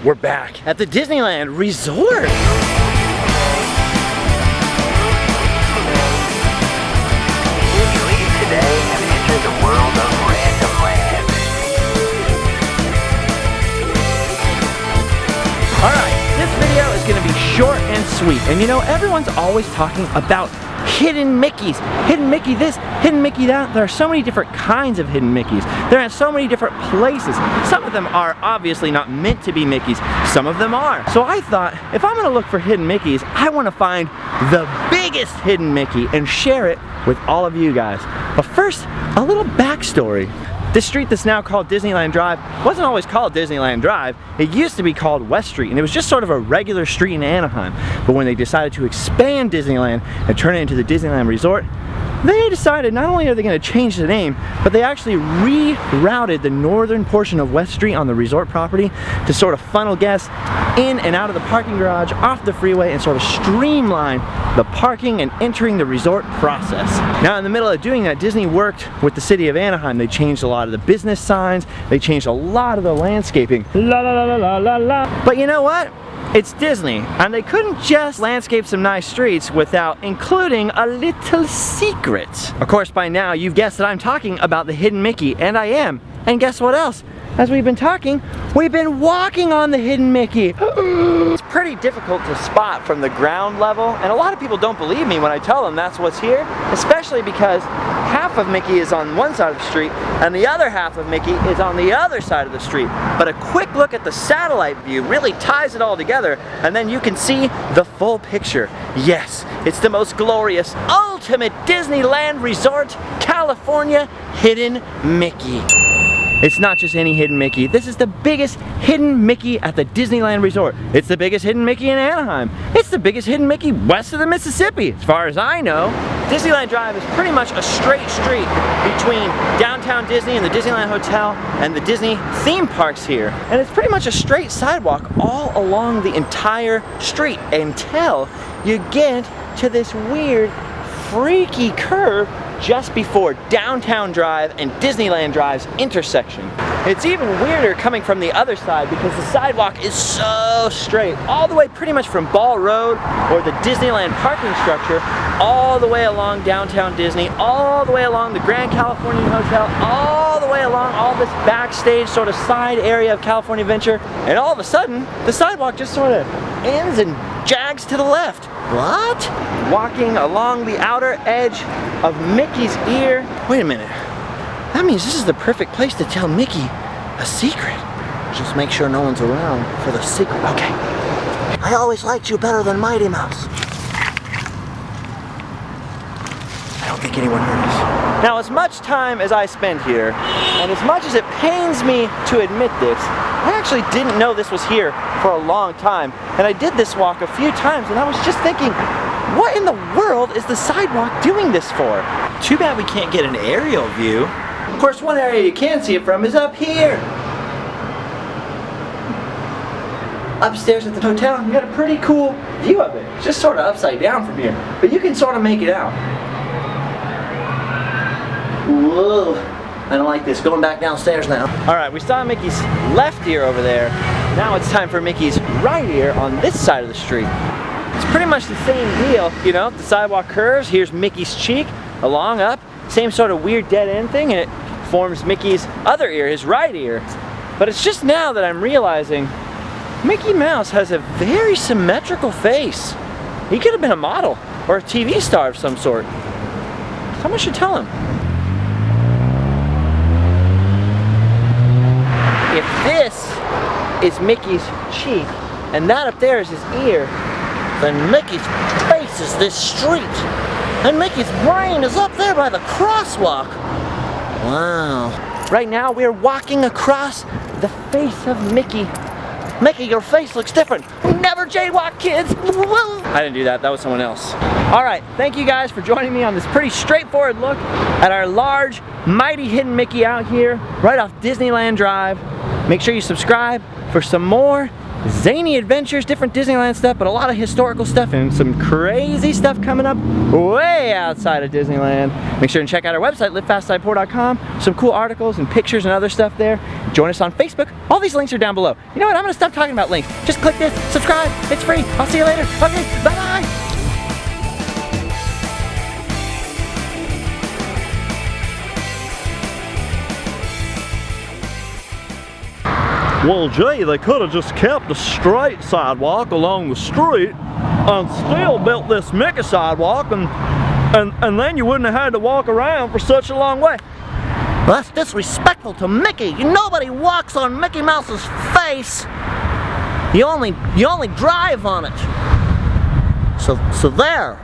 we're back at the Disneyland Resort. Leave today and enter the world of Randomland. Alright, this video is going to be short and sweet. And you know, everyone's always talking about hidden Mickeys. Hidden Mickey this, hidden Mickey that. There are so many different kinds of hidden Mickeys. They're at so many different places. Some of them are obviously not meant to be Mickeys. Some of them are. So I thought, if I'm going to look for hidden Mickeys, I want to find the biggest hidden Mickey and share it with all of you guys. But first, a little backstory. This street that's now called Disneyland Drive wasn't always called Disneyland Drive. It used to be called West Street, and it was just sort of a regular street in Anaheim. But when they decided to expand Disneyland and turn it into the Disneyland Resort, they decided not only are they going to change the name, but they actually rerouted the northern portion of West Street on the resort property to sort of funnel guests in and out of the parking garage, off the freeway, and sort of streamline the parking and entering the resort process. Now, in the middle of doing that, Disney worked with the city of Anaheim. They changed a lot of the business signs, they changed a lot of the landscaping. La la la la la la. But you know what? It's Disney, and they couldn't just landscape some nice streets without including a little secret. Of course, by now you've guessed that I'm talking about the hidden Mickey, and I am. And guess what else? As we've been talking, we've been walking on the hidden Mickey. It's pretty difficult to spot from the ground level, and a lot of people don't believe me when I tell them that's what's here, especially because half of Mickey is on one side of the street and the other half of Mickey is on the other side of the street. But a quick look at the satellite view really ties it all together, and then you can see the full picture. Yes, it's the most glorious, ultimate Disneyland Resort, California hidden Mickey. It's not just any hidden Mickey. This is the biggest hidden Mickey at the Disneyland Resort. It's the biggest hidden Mickey in Anaheim. It's the biggest hidden Mickey west of the Mississippi, as far as I know. Disneyland Drive is pretty much a straight street between downtown Disney and the Disneyland Hotel and the Disney theme parks here. And it's pretty much a straight sidewalk all along the entire street until you get to this weird, freaky curve just before Downtown Drive and Disneyland Drive's intersection. It's even weirder coming from the other side because the sidewalk is so straight, all the way pretty much from Ball Road or the Disneyland parking structure, all the way along downtown Disney, all the way along the Grand Californian Hotel, all the way along all this backstage sort of side area of California Adventure, and all of a sudden, the sidewalk just sort of ends and jags to the left. What? Walking along the outer edge of Mickey's ear. Wait a minute. That means this is the perfect place to tell Mickey a secret. Just make sure no one's around for the secret. Okay. I always liked you better than Mighty Mouse. I don't think anyone heard us. Now, as much time as I spend here, and as much as it pains me to admit this, I actually didn't know this was here for a long time. And I did this walk a few times, and I was just thinking, what in the world is the sidewalk doing this for? Too bad we can't get an aerial view. Of course, one area you can see it from is up here. Upstairs at the hotel, you got a pretty cool view of it. It's just sort of upside down from here, but you can sort of make it out. Whoa, I don't like this. Going back downstairs now. All right, we saw Mickey's left ear over there. Now it's time for Mickey's right ear on this side of the street. It's pretty much the same deal, you know, the sidewalk curves, here's Mickey's cheek, along up, same sort of weird dead end thing, and it forms Mickey's other ear, his right ear. But it's just now that I'm realizing Mickey Mouse has a very symmetrical face. He could have been a model or a TV star of some sort. Someone should tell him. If this is Mickey's cheek and that up there is his ear, then Mickey's face is this street. And Mickey's brain is up there by the crosswalk. Wow. Right now we're walking across the face of Mickey. Mickey, your face looks different. Never jaywalk, kids. I didn't do that, that was someone else. All right, thank you guys for joining me on this pretty straightforward look at our large, mighty hidden Mickey out here, right off Disneyland Drive. Make sure you subscribe for some more zany adventures, different Disneyland stuff, but a lot of historical stuff and some crazy stuff coming up way outside of Disneyland. Make sure and check out our website, LiveFastDiePoor.com. Some cool articles and pictures and other stuff there. Join us on Facebook. All these links are down below. You know what? I'm going to stop talking about links. Just click this, subscribe. It's free. I'll see you later. Okay, bye-bye. Well, gee, they could have just kept a straight sidewalk along the street and still built this Mickey sidewalk, and then you wouldn't have had to walk around for such a long way. Well, that's disrespectful to Mickey. Nobody walks on Mickey Mouse's face. You only drive on it. So there.